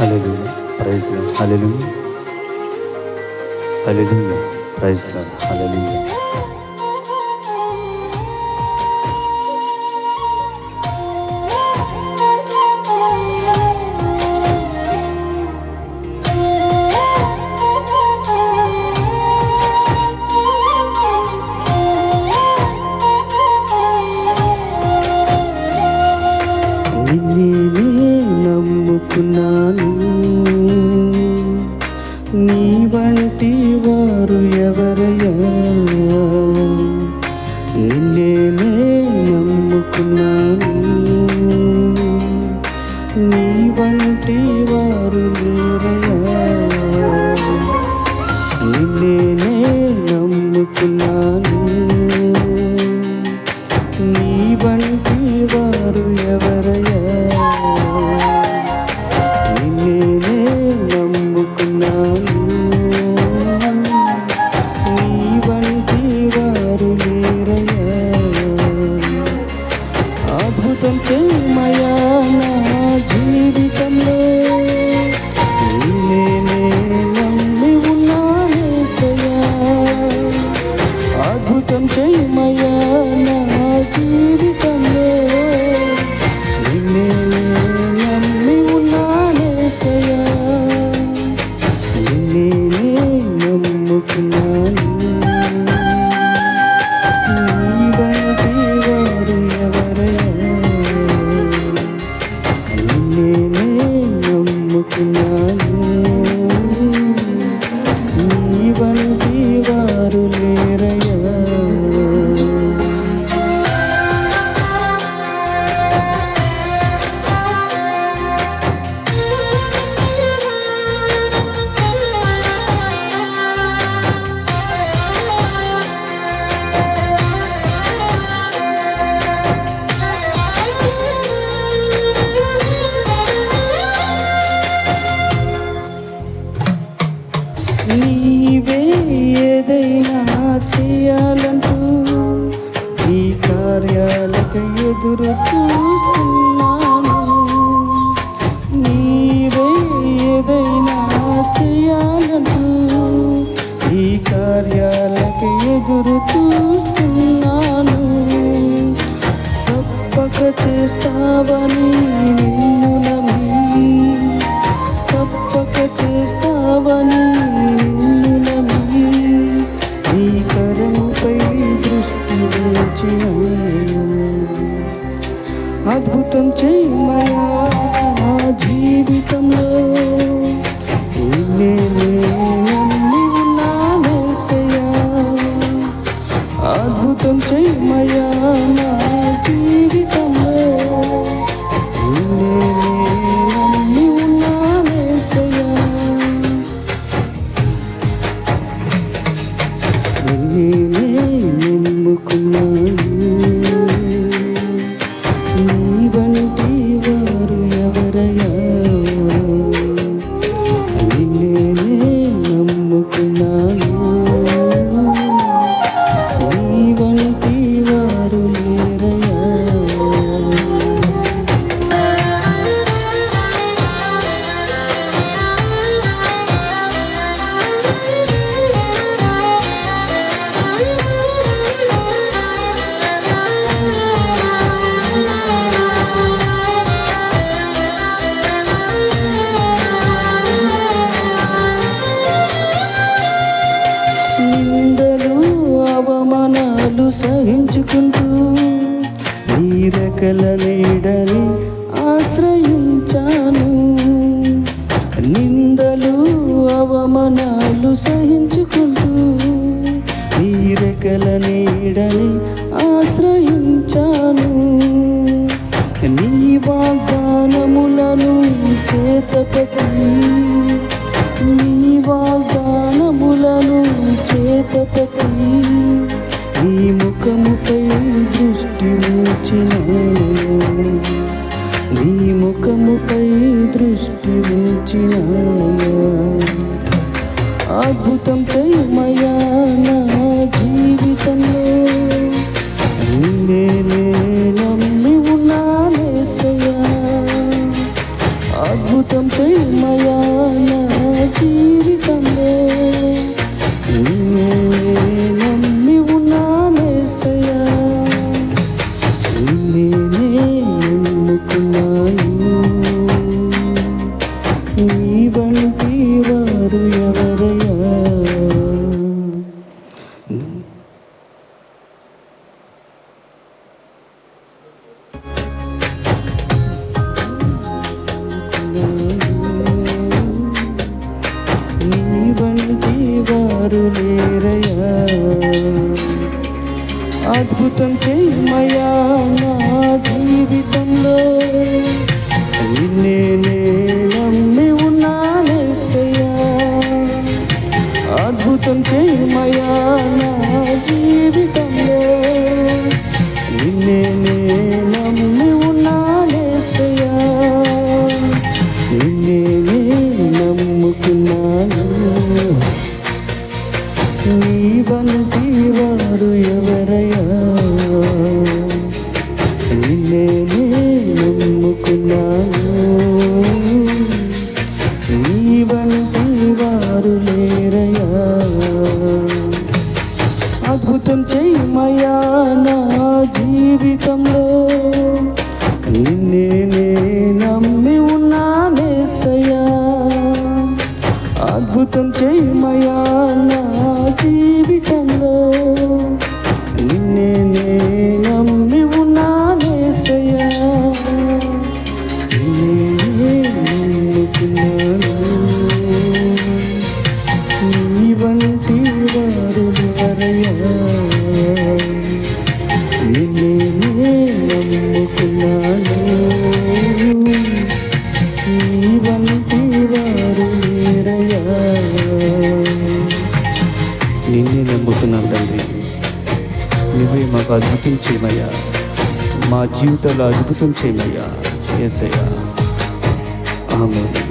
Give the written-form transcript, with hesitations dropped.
Hallelujah, praise the lord. Hallelujah, hallelujah, praise the lord. Hallelujah. నిన్నే నమ్ముకున్నాను, నీ వంటి వారు ఎవరయ్యా? నిన్నే నమ్ముకున్నాను, నీ వంటి వారు లేరయ్యా. నిన్నే నమ్ముకున్నాను, నీ వంటి వారు ఎవరయ్యా? నిన్నే నమ్ముకున్నాను, నీ వంటి వారు లేరయ్యా. అద్భుతం చేయమయ్యా నా జీవితంలో, నిన్నే నమ్మి ఉన్నానేసయ్యా. అద్భుతం చేయమయ్యా నా జీవితంలో, నిన్నే నమ్మి ఉన్నానేసయ్యా. నిన్నే నమ్ముకున్నాను, నీ వంటి వారు ఎవరయ్యా? నిన్నే నమ్ముకున్నాను, నీ వంటి వారు లేరయ్యా. నీవే ఏదైనా చేయాలంటూ ఈ కార్యాలకు ఎదురు చూస్తున్నాను. నీవే ఏదైనా చేయాలంటూ ఈ కార్యాలకు ఎదురు చూస్తున్నాను. తప్పక చేస్తావని నిన్ను నమ్మి, తప్పక చేస్తావని నిన్ను నమ్మి, నీ కరముపై దృష్టి ఉంచినాను. అద్భుతం చేయమయ్యా నా జీవితంలో, నిన్నే నమ్మి ఉన్నానేసయ్యా. అద్భుతం చేయమయ్యా నా జీవితంలో, నిన్నే నమ్మి ఉన్నానేసయ్యా. నిన్నే నమ్ముకున్నాను, నీ వంటి వారు ఎవరయ్యా? నిన్నే నమ్ముకున్నాను, నీ వంటి వారు లేరయ్యా. నిందలు అవమానాలు సహించుకుంటూ నీ రెక్కల నీడని ఆశ్రయించాను. నిందలు అవమానాలు సహించుకుంటూ నీ రెక్కల నీడని ఆశ్రయించాను. నీ వాగ్దానములను చేతపట్టి, నీ వాగ్దానములను చేతపట్టి, నీ ముఖముపై దృష్టి ఉంచినాను. నీ ముఖముపై దృష్టి ఉంచినాను. అద్భుతం చేయమయ్యా నా జీవితంలో, నిన్నే నమ్మి ఉన్నానేసయ్యా. అద్భుతం చేయమయ్యా నమ్ముకున్నాను. నీ వంటి వారు ఎవరయ్యా? నీ వంటి వారు లేరయ్యా. అద్భుతం చేయమయ్యా నా జీవితంలో. నిన్నే నమ్మి ఉన్నానయ్యా. అద్భుతం చేయమయ్యా నా జీవితంలో. నిన్నే నమ్మి ఉన్నానయ్యా. నిన్నే నమ్ముకున్నాను. నీ వంటి వారు ఎవరయ్యా? నిన్నే నమ్ముకున్నాను. నీ వంటి వారు లేరయ్యా. అద్భుతం చేయమయ్యా నా జీవితంలో. నిన్నే నమ్మి ఉన్నానేసయ్యా. అద్భుతం చేయమయ్యా నా జీవితంలో. నిన్నే నమ్మి ఉన్నానేసయ్యా. నిన్నే నమ్ముకున్నాను. నీ వంటి వారు ఎవరయ్యా? నిన్నే నమ్ముకున్నాను. నీ వంటి వారు లేరయ్యా. నిన్నే నమ్ముకున్నాను తండ్రి. నువ్వే మాకు అద్భుతం చేయమయ్యా. మా జీవితంలో అద్భుతం చేయమయ్యా యేసయ్యా. ఆమేన్.